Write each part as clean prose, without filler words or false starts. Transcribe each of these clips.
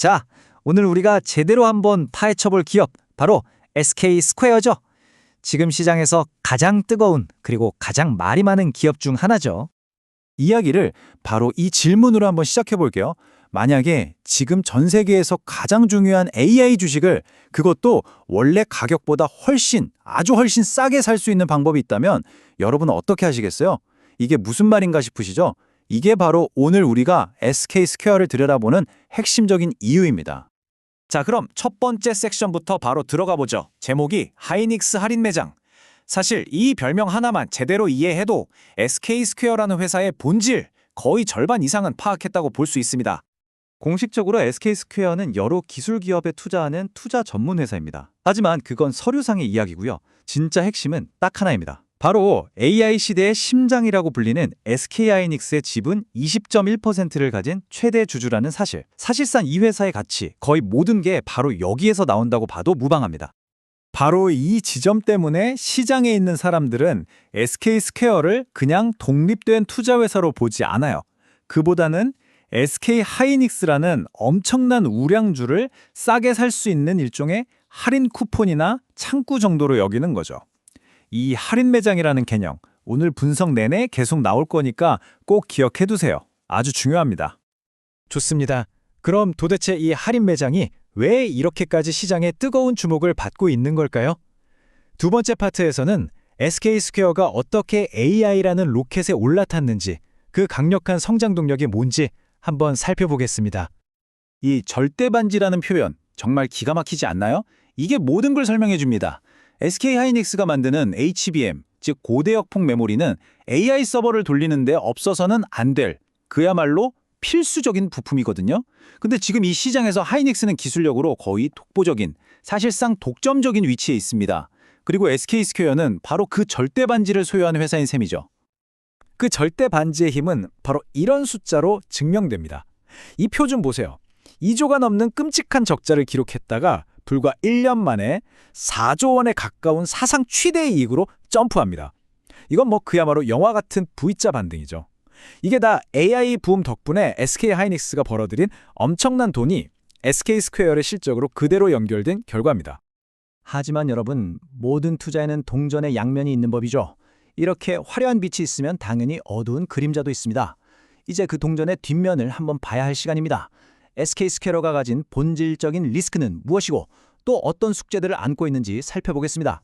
자, 오늘 우리가 제대로 한번 파헤쳐볼 기업, 바로 SK 스퀘어죠. 지금 시장에서 가장 뜨거운 그리고 가장 말이 많은 기업 중 하나죠. 이야기를 바로 이 질문으로 한번 시작해 볼게요. 만약에 지금 전 세계에서 가장 중요한 AI 주식을 그것도 원래 가격보다 아주 훨씬 싸게 살 수 있는 방법이 있다면 여러분은 어떻게 하시겠어요? 이게 무슨 말인가 싶으시죠? 이게 바로 오늘 우리가 SK 스퀘어를 들여다보는 핵심적인 이유입니다. 자, 그럼 첫 번째 섹션부터 바로 들어가 보죠. 제목이 하이닉스 할인 매장. 사실 이 별명 하나만 제대로 이해해도 SK 스퀘어라는 회사의 본질, 거의 절반 이상은 파악했다고 볼 수 있습니다. 공식적으로 SK 스퀘어는 여러 기술 기업에 투자하는 투자 전문 회사입니다. 하지만 그건 서류상의 이야기고요. 진짜 핵심은 딱 하나입니다. 바로 AI 시대의 심장이라고 불리는 SK 하이닉스의 지분 20.1%를 가진 최대 주주라는 사실. 사실상 이 회사의 가치, 거의 모든 게 바로 여기에서 나온다고 봐도 무방합니다. 바로 이 지점 때문에 시장에 있는 사람들은 SK 스퀘어를 그냥 독립된 투자회사로 보지 않아요. 그보다는 SK 하이닉스라는 엄청난 우량주를 싸게 살 수 있는 일종의 할인 쿠폰이나 창구 정도로 여기는 거죠. 이 할인 매장이라는 개념, 오늘 분석 내내 계속 나올 거니까 꼭 기억해 두세요. 아주 중요합니다. 좋습니다. 그럼 도대체 이 할인 매장이 왜 이렇게까지 시장에 뜨거운 주목을 받고 있는 걸까요? 두 번째 파트에서는 SK 스퀘어가 어떻게 AI라는 로켓에 올라탔는지, 그 강력한 성장 동력이 뭔지 한번 살펴보겠습니다. 이 절대반지라는 표현 정말 기가 막히지 않나요? 이게 모든 걸 설명해 줍니다. SK 하이닉스가 만드는 HBM, 즉 고대역폭 메모리는 AI 서버를 돌리는데 없어서는 안 될, 그야말로 필수적인 부품이거든요. 근데 지금 이 시장에서 하이닉스는 기술력으로 거의 독보적인, 사실상 독점적인 위치에 있습니다. 그리고 SK 스퀘어는 바로 그 절대반지를 소유하는 회사인 셈이죠. 그 절대 반지의 힘은 바로 이런 숫자로 증명됩니다. 이 표 좀 보세요. 2조가 넘는 끔찍한 적자를 기록했다가 불과 1년 만에 4조 원에 가까운 사상 최대의 이익으로 점프합니다. 이건 그야말로 영화 같은 V자 반등이죠. 이게 다 AI 부음 덕분에 SK 하이닉스가 벌어들인 엄청난 돈이 SK 스퀘어의 실적으로 그대로 연결된 결과입니다. 하지만 여러분, 모든 투자에는 동전의 양면이 있는 법이죠. 이렇게 화려한 빛이 있으면 당연히 어두운 그림자도 있습니다. 이제 그 동전의 뒷면을 한번 봐야 할 시간입니다. SK 스퀘어가 가진 본질적인 리스크는 무엇이고 또 어떤 숙제들을 안고 있는지 살펴보겠습니다.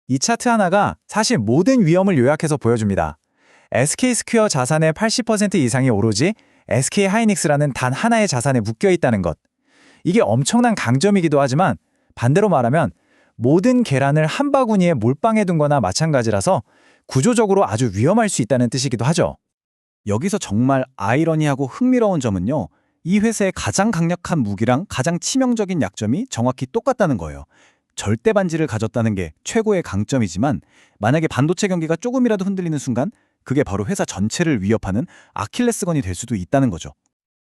이 차트 하나가 사실 모든 위험을 요약해서 보여줍니다. SK 스퀘어 자산의 80% 이상이 오로지 SK 하이닉스라는 단 하나의 자산에 묶여 있다는 것. 이게 엄청난 강점이기도 하지만 반대로 말하면 모든 계란을 한 바구니에 몰빵해 둔 거나 마찬가지라서 구조적으로 아주 위험할 수 있다는 뜻이기도 하죠. 여기서 정말 아이러니하고 흥미로운 점은요. 이 회사의 가장 강력한 무기랑 가장 치명적인 약점이 정확히 똑같다는 거예요. 절대 반지를 가졌다는 게 최고의 강점이지만 만약에 반도체 경기가 조금이라도 흔들리는 순간 그게 바로 회사 전체를 위협하는 아킬레스건이 될 수도 있다는 거죠.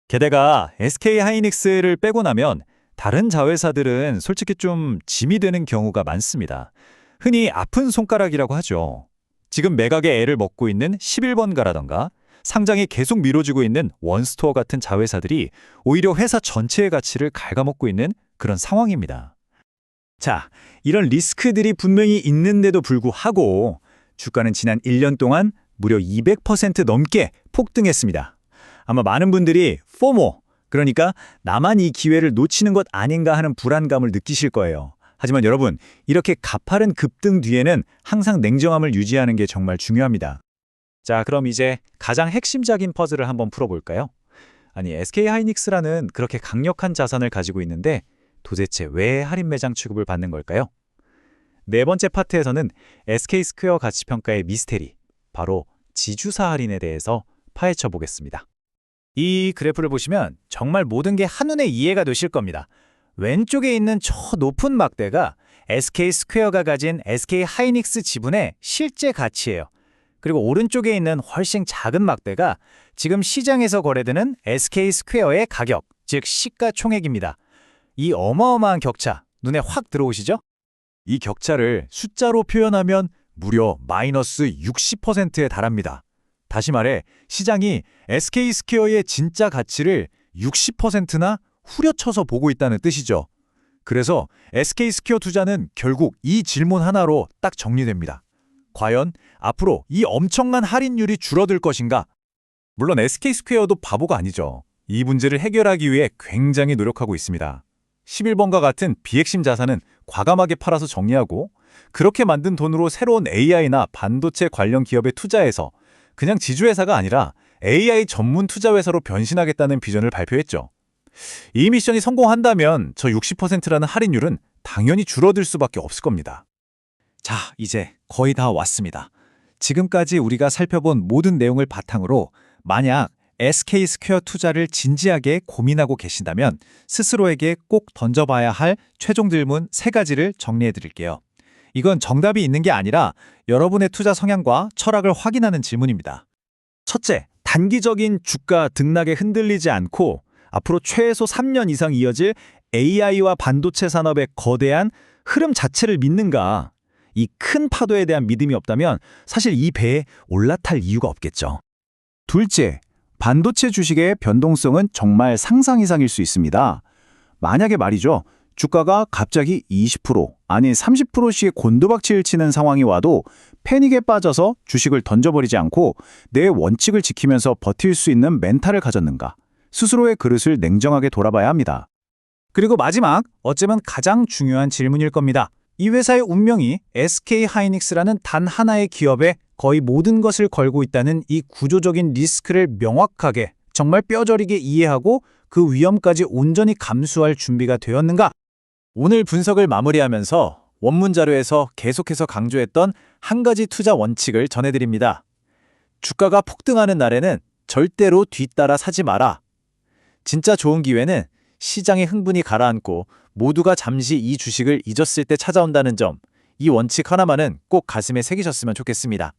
게다가 SK 하이닉스를 빼고 나면 다른 자회사들은 솔직히 좀 짐이 되는 경우가 많습니다. 흔히 아픈 손가락이라고 하죠. 지금 매각의 애를 먹고 있는 11번가라던가 상장이 계속 미뤄지고 있는 원스토어 같은 자회사들이 오히려 회사 전체의 가치를 갉아먹고 있는 그런 상황입니다. 자, 이런 리스크들이 분명히 있는데도 불구하고 주가는 지난 1년 동안 무려 200% 넘게 폭등했습니다. 아마 많은 분들이 포모, 그러니까 나만 이 기회를 놓치는 것 아닌가 하는 불안감을 느끼실 거예요. 하지만 여러분, 이렇게 가파른 급등 뒤에는 항상 냉정함을 유지하는 게 정말 중요합니다. 자, 그럼 이제 가장 핵심적인 퍼즐을 한번 풀어볼까요? 아니, SK 하이닉스라는 그렇게 강력한 자산을 가지고 있는데 도대체 왜 할인 매장 취급을 받는 걸까요? 네 번째 파트에서는 SK 스퀘어 가치평가의 미스테리, 바로 지주사 할인에 대해서 파헤쳐 보겠습니다. 이 그래프를 보시면 정말 모든 게 한눈에 이해가 되실 겁니다. 왼쪽에 있는 저 높은 막대가 SK 스퀘어가 가진 SK 하이닉스 지분의 실제 가치예요. 그리고 오른쪽에 있는 훨씬 작은 막대가 지금 시장에서 거래되는 SK 스퀘어의 가격, 즉 시가총액입니다. 이 어마어마한 격차, 눈에 확 들어오시죠? 이 격차를 숫자로 표현하면 무려 마이너스 60%에 달합니다. 다시 말해 시장이 SK 스퀘어의 진짜 가치를 60%나 후려쳐서 보고 있다는 뜻이죠. 그래서 SK스퀘어 투자는 결국 이 질문 하나로 딱 정리됩니다. 과연 앞으로 이 엄청난 할인율이 줄어들 것인가? 물론 SK스퀘어도 바보가 아니죠. 이 문제를 해결하기 위해 굉장히 노력하고 있습니다. 11번과 같은 비핵심 자산은 과감하게 팔아서 정리하고 그렇게 만든 돈으로 새로운 AI나 반도체 관련 기업에 투자해서 그냥 지주회사가 아니라 AI 전문 투자회사로 변신하겠다는 비전을 발표했죠. 이 미션이 성공한다면 저 60%라는 할인율은 당연히 줄어들 수밖에 없을 겁니다. 자, 이제 거의 다 왔습니다. 지금까지 우리가 살펴본 모든 내용을 바탕으로 만약 SK스퀘어 투자를 진지하게 고민하고 계신다면 스스로에게 꼭 던져봐야 할 최종 질문 3가지를 정리해 드릴게요. 이건 정답이 있는 게 아니라 여러분의 투자 성향과 철학을 확인하는 질문입니다. 첫째, 단기적인 주가 등락에 흔들리지 않고 앞으로 최소 3년 이상 이어질 AI와 반도체 산업의 거대한 흐름 자체를 믿는가? 이 큰 파도에 대한 믿음이 없다면 사실 이 배에 올라탈 이유가 없겠죠. 둘째, 반도체 주식의 변동성은 정말 상상 이상일 수 있습니다. 만약에 말이죠. 주가가 갑자기 20% 아니 30%씩 곤두박질 치는 상황이 와도 패닉에 빠져서 주식을 던져버리지 않고 내 원칙을 지키면서 버틸 수 있는 멘탈을 가졌는가? 스스로의 그릇을 냉정하게 돌아봐야 합니다. 그리고 마지막, 어쩌면 가장 중요한 질문일 겁니다. 이 회사의 운명이 SK하이닉스라는 단 하나의 기업에 거의 모든 것을 걸고 있다는 이 구조적인 리스크를 명확하게 정말 뼈저리게 이해하고 그 위험까지 온전히 감수할 준비가 되었는가? 오늘 분석을 마무리하면서 원문 자료에서 계속해서 강조했던 한 가지 투자 원칙을 전해드립니다. 주가가 폭등하는 날에는 절대로 뒤따라 사지 마라. 진짜 좋은 기회는 시장의 흥분이 가라앉고 모두가 잠시 이 주식을 잊었을 때 찾아온다는 점, 이 원칙 하나만은 꼭 가슴에 새기셨으면 좋겠습니다.